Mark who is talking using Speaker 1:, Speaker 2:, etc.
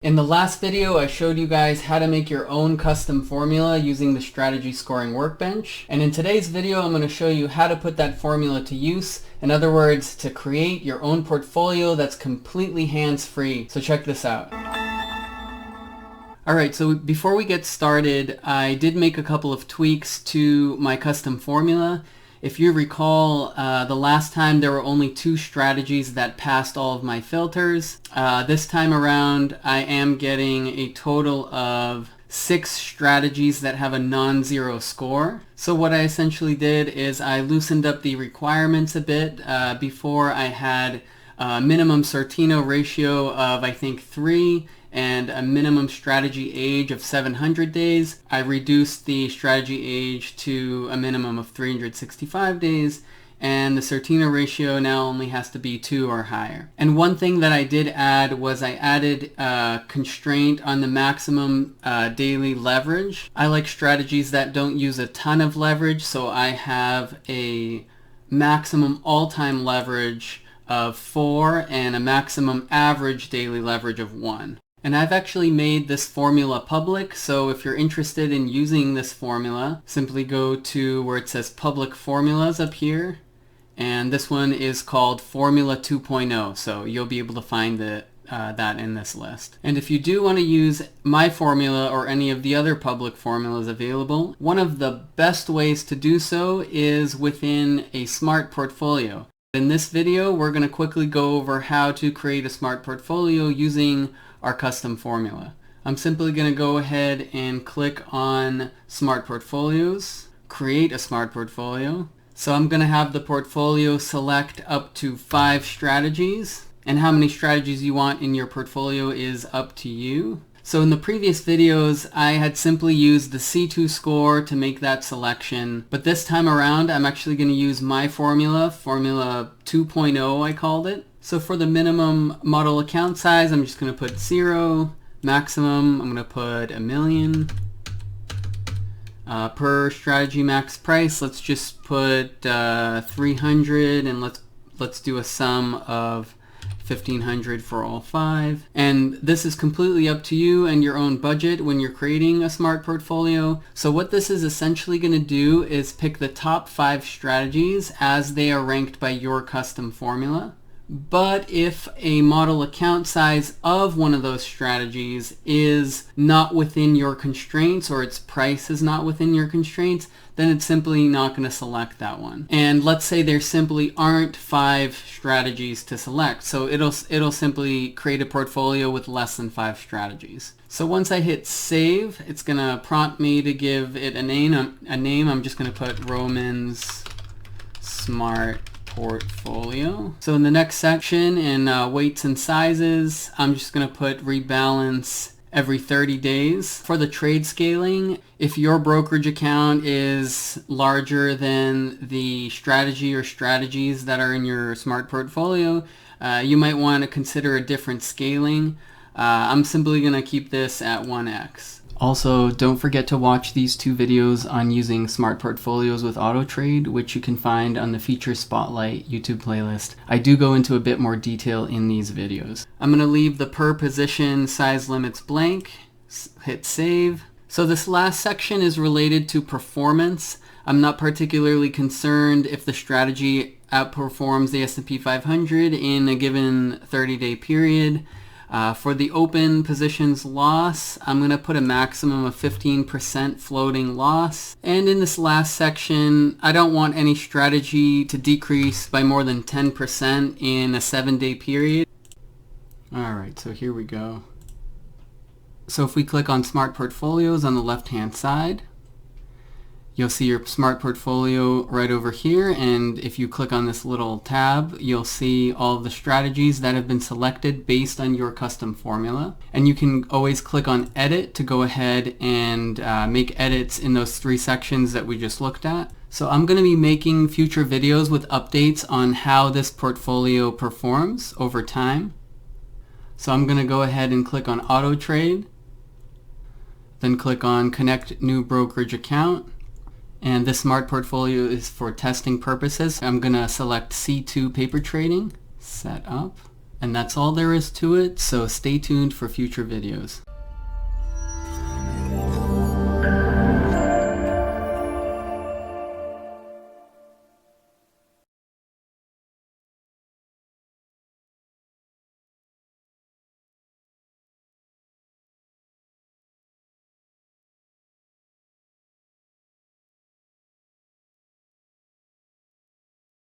Speaker 1: In the last video, I showed you guys how to make your own custom formula using the Strategy Scoring Workbench. And in today's video, I'm going to show you how to put that formula to use. In other words, to create your own portfolio that's completely hands-free. So check this out. Alright, so before we get started, I did make a couple of tweaks to my custom formula. If you recall, the last time there were only 2 strategies that passed all of my filters. This time around, I am getting a total of 6 strategies that have a non-zero score. So what I essentially did is I loosened up the requirements a bit. Before I had a minimum Sortino ratio of I think 3 and a minimum strategy age of 700 days. I reduced the strategy age to a minimum of 365 days, and the Sortino ratio now only has to be 2 or higher. And one thing that I did add was I added a constraint on the maximum daily leverage. I like strategies that don't use a ton of leverage, so I have a maximum all-time leverage of 4 and a maximum average daily leverage of 1. And I've actually made this formula public, so if you're interested in using this formula, simply go to where it says Public Formulas up here, and this one is called Formula 2.0, so you'll be able to find that in this list. And if you do want to use my formula or any of the other public formulas available, one of the best ways to do so is within a smart portfolio. In this video, we're going to quickly go over how to create a smart portfolio using our custom formula. I'm simply going to go ahead and click on Smart Portfolios, create a smart portfolio. So I'm going to have the portfolio select up to 5 strategies, and how many strategies you want in your portfolio is up to you. So in the previous videos, I had simply used the C2 score to make that selection, but this time around I'm actually going to use my formula, Formula 2.0 I called it. So for the minimum model account size, I'm just going to put 0. Maximum, I'm going to put 1,000,000. Per strategy max price, let's just put 300, and let's do a sum of 1,500 for all 5. And this is completely up to you and your own budget when you're creating a smart portfolio. So what this is essentially going to do is pick the top 5 strategies as they are ranked by your custom formula. But if a model account size of one of those strategies is not within your constraints, or its price is not within your constraints, then it's simply not going to select that one. And let's say there simply aren't 5 strategies to select, so it'll simply create a portfolio with less than 5 strategies. So once I hit save, it's going to prompt me to give it a name. I'm just going to put Roman's Smart Portfolio. So in the next section, in weights and sizes, I'm just going to put rebalance every 30 days. For the trade scaling, if your brokerage account is larger than the strategy or strategies that are in your smart portfolio, you might want to consider a different scaling. I'm simply going to keep this at 1x. Also, don't forget to watch these 2 videos on using smart portfolios with AutoTrade, which you can find on the Feature Spotlight YouTube playlist. I do go into a bit more detail in these videos. I'm going to leave the per position size limits blank, hit save. So this last section is related to performance. I'm not particularly concerned if the strategy outperforms the S&P 500 in a given 30-day period. For the open positions loss, I'm going to put a maximum of 15% floating loss. And in this last section, I don't want any strategy to decrease by more than 10% in a 7-day period. Alright, so here we go. So if we click on Smart Portfolios on the left-hand side, you'll see your smart portfolio right over here, and if you click on this little tab, you'll see all of the strategies that have been selected based on your custom formula. And you can always click on Edit to go ahead and make edits in those 3 sections that we just looked at. So I'm going to be making future videos with updates on how this portfolio performs over time. So I'm going to go ahead and click on Auto Trade, then click on Connect New Brokerage Account. And this smart portfolio is for testing purposes. I'm going to select C2 paper trading, set up, And that's all there is to it, so stay tuned for future videos.